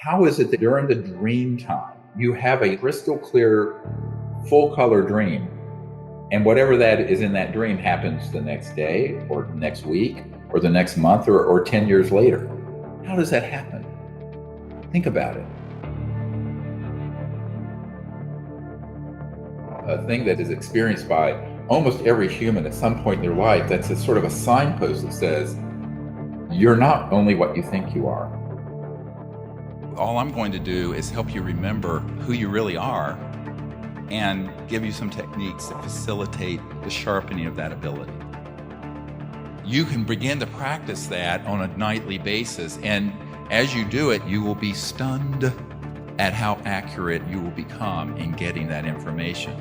How is it that during the dream time, you have a crystal clear, full color dream, and whatever that is in that dream happens the next day or next week or the next month or 10 years later? How does that happen? Think about it. A thing that is experienced by almost every human at some point in their life, that's a sort of a signpost that says, you're not only what you think you are. All I'm going to do is help you remember who you really are and give you some techniques that facilitate the sharpening of that ability. You can begin to practice that on a nightly basis, and as you do it, you will be stunned at how accurate you will become in getting that information.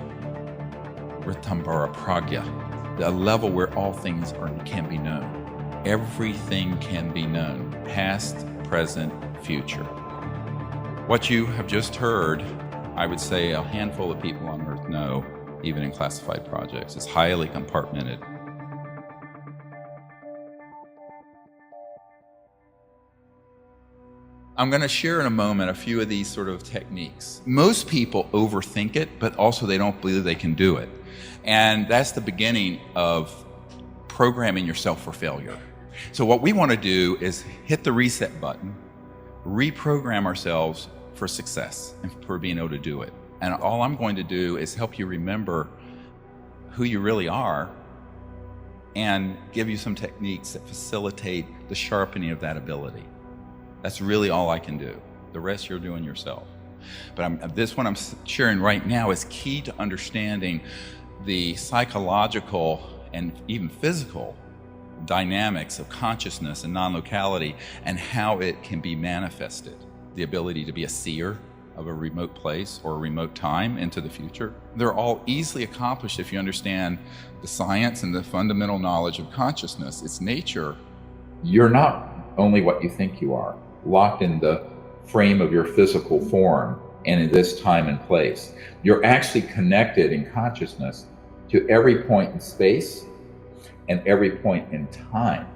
Ritambara Pragya, the level where all things can be known. Everything can be known, past, present, future. What you have just heard, I would say a handful of people on Earth know, even in classified projects. It's highly compartmented. I'm going to share in a moment a few of these sort of techniques. Most people overthink it, but also they don't believe they can do it. And that's the beginning of programming yourself for failure. So what we want to do is hit the reset button, reprogram ourselves for success and for being able to do it. And all I'm going to do is help you remember who you really are and give you some techniques that facilitate the sharpening of that ability. That's really all I can do. The rest you're doing yourself. But this one I'm sharing right now is key to understanding the psychological and even physical dynamics of consciousness and non-locality and how it can be manifested. The ability to be a seer of a remote place or a remote time into the future. They're all easily accomplished if you understand the science and the fundamental knowledge of consciousness, its nature. You're not only what you think you are, locked in the frame of your physical form and in this time and place. You're actually connected in consciousness to every point in space and every point in time.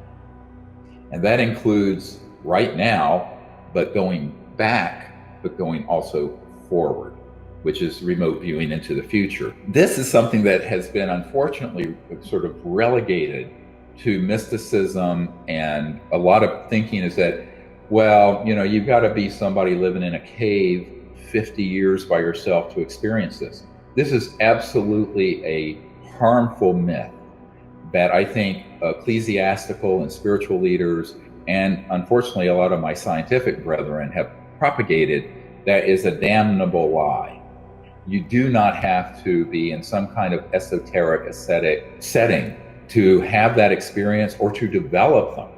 And that includes right now, but going back, but going also forward, which is remote viewing into the future. This is something that has been unfortunately sort of relegated to mysticism, and a lot of thinking is that, well, you know, you've got to be somebody living in a cave 50 years by yourself to experience this. This is absolutely a harmful myth that I think ecclesiastical and spiritual leaders, and unfortunately a lot of my scientific brethren, have propagated. That is a damnable lie. You do not have to be in some kind of esoteric ascetic setting to have that experience or to develop them.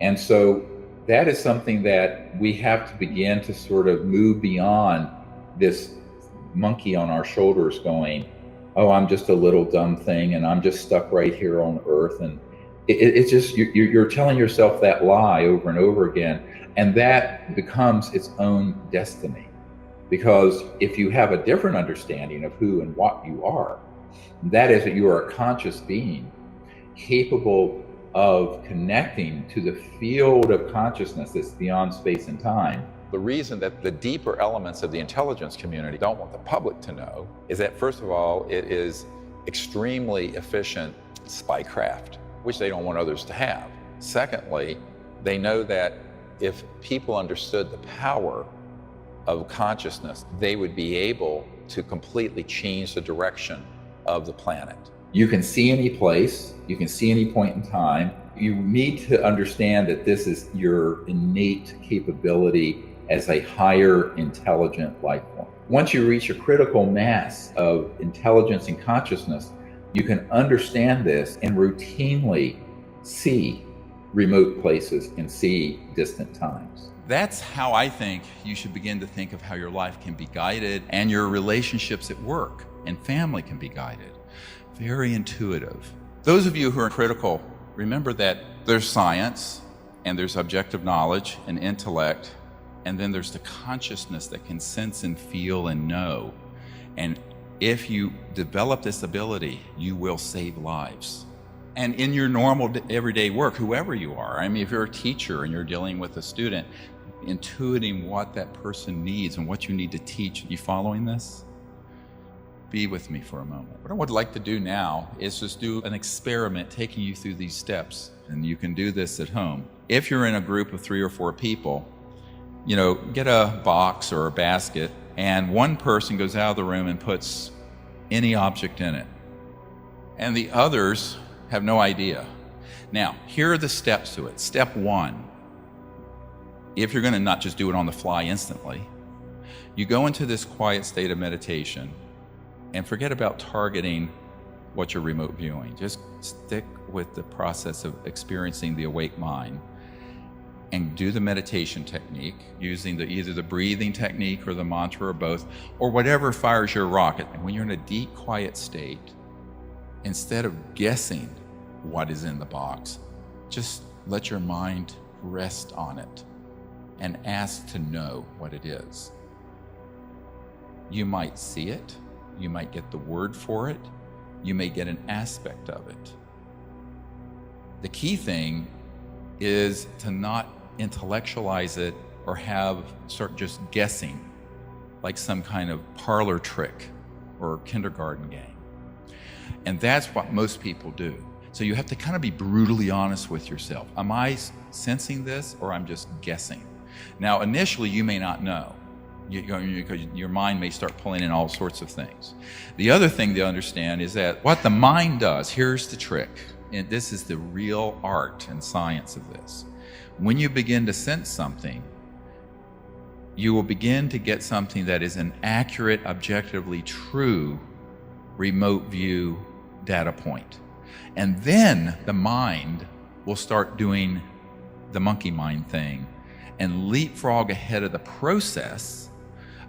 And so that is something that we have to begin to sort of move beyond this monkey on our shoulders going, oh, I'm just a little dumb thing and I'm just stuck right here on Earth. And it's just, you're telling yourself that lie over and over again. And that becomes its own destiny. Because if you have a different understanding of who and what you are, that is that you are a conscious being capable of connecting to the field of consciousness that's beyond space and time. The reason that the deeper elements of the intelligence community don't want the public to know is that, first of all, it is extremely efficient spycraft, which they don't want others to have. Secondly, they know that if people understood the power of consciousness, they would be able to completely change the direction of the planet. You can see any place, you can see any point in time. You need to understand that this is your innate capability as a higher intelligent life form. Once you reach a critical mass of intelligence and consciousness, you can understand this and routinely see remote places and see distant times. That's how I think you should begin to think of how your life can be guided and your relationships at work and family can be guided. Very intuitive. Those of you who are critical, remember that there's science and there's objective knowledge and intellect, and then there's the consciousness that can sense and feel and know. And if you develop this ability, you will save lives. And in your normal everyday work, whoever you are, I mean, if you're a teacher and you're dealing with a student, intuiting what that person needs and what you need to teach. You following this? Be with me for a moment. What I would like to do now is just do an experiment taking you through these steps, and you can do this at home. If you're in a group of 3 or 4 people, get a box or a basket, and one person goes out of the room and puts any object in it, and the others have no idea. Now, here are the steps to it. Step 1, if you're going to not just do it on the fly instantly, you go into this quiet state of meditation and forget about targeting what you're remote viewing. Just stick with the process of experiencing the awake mind and do the meditation technique using either the breathing technique or the mantra or both, or whatever fires your rocket. And when you're in a deep, quiet state, instead of guessing what is in the box, just let your mind rest on it and ask to know what it is. You might see it, you might get the word for it, you may get an aspect of it. The key thing is to not intellectualize it or start just guessing like some kind of parlor trick or kindergarten game. And that's what most people do. So you have to kind of be brutally honest with yourself. Am I sensing this, or I'm just guessing? Now, initially, you may not know. Your mind may start pulling in all sorts of things. The other thing to understand is that what the mind does, here's the trick, and this is the real art and science of this. When you begin to sense something, you will begin to get something that is an accurate, objectively true remote view data point. And then the mind will start doing the monkey mind thing and leapfrog ahead of the process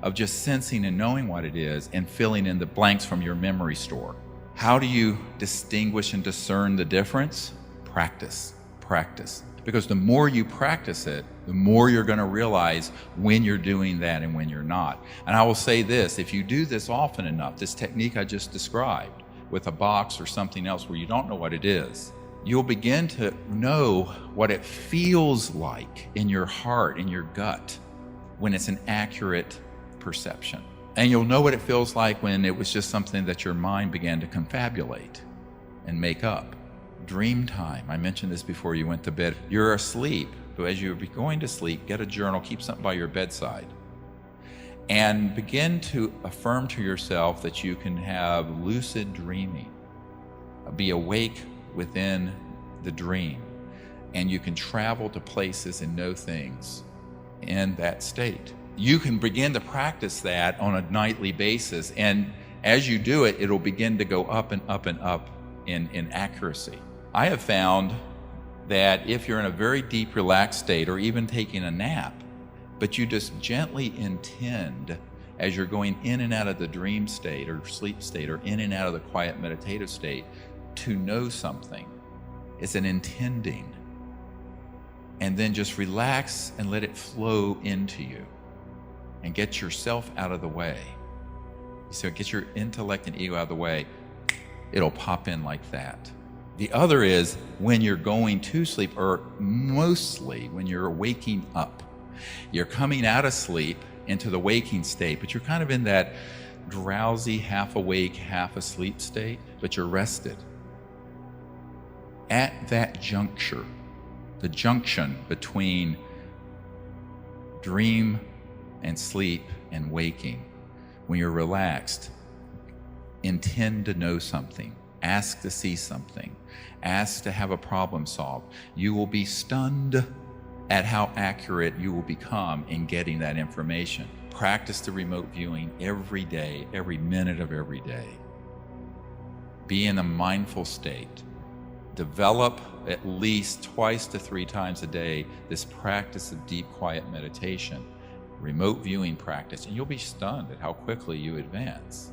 of just sensing and knowing what it is and filling in the blanks from your memory store. How do you distinguish and discern the difference? Practice. Because the more you practice it, the more you're going to realize when you're doing that and when you're not. And I will say this, if you do this often enough, this technique I just described with a box or something else where you don't know what it is, you'll begin to know what it feels like in your heart, in your gut, when it's an accurate perception. And you'll know what it feels like when it was just something that your mind began to confabulate and make up. Dream time. I mentioned this before you went to bed. You're asleep, but as you're going to sleep, get a journal, keep something by your bedside, and begin to affirm to yourself that you can have lucid dreaming, be awake within the dream, and you can travel to places and know things in that state. You can begin to practice that on a nightly basis, and as you do it, it'll begin to go up and up and up in accuracy. I have found that if you're in a very deep, relaxed state, or even taking a nap, but you just gently intend as you're going in and out of the dream state or sleep state or in and out of the quiet meditative state to know something. It's an intending. And then just relax and let it flow into you and get yourself out of the way. So get your intellect and ego out of the way. It'll pop in like that. The other is when you're going to sleep, or mostly when you're waking up. You're coming out of sleep into the waking state, but you're kind of in that drowsy, half awake, half asleep state, but you're rested. At that juncture, the junction between dream and sleep and waking, when you're relaxed, intend to know something, ask to see something, ask to have a problem solved. You will be stunned at how accurate you will become in getting that information. Practice the remote viewing every day, every minute of every day. Be in a mindful state. Develop at least 2 to 3 times a day this practice of deep, quiet meditation, remote viewing practice, and you'll be stunned at how quickly you advance.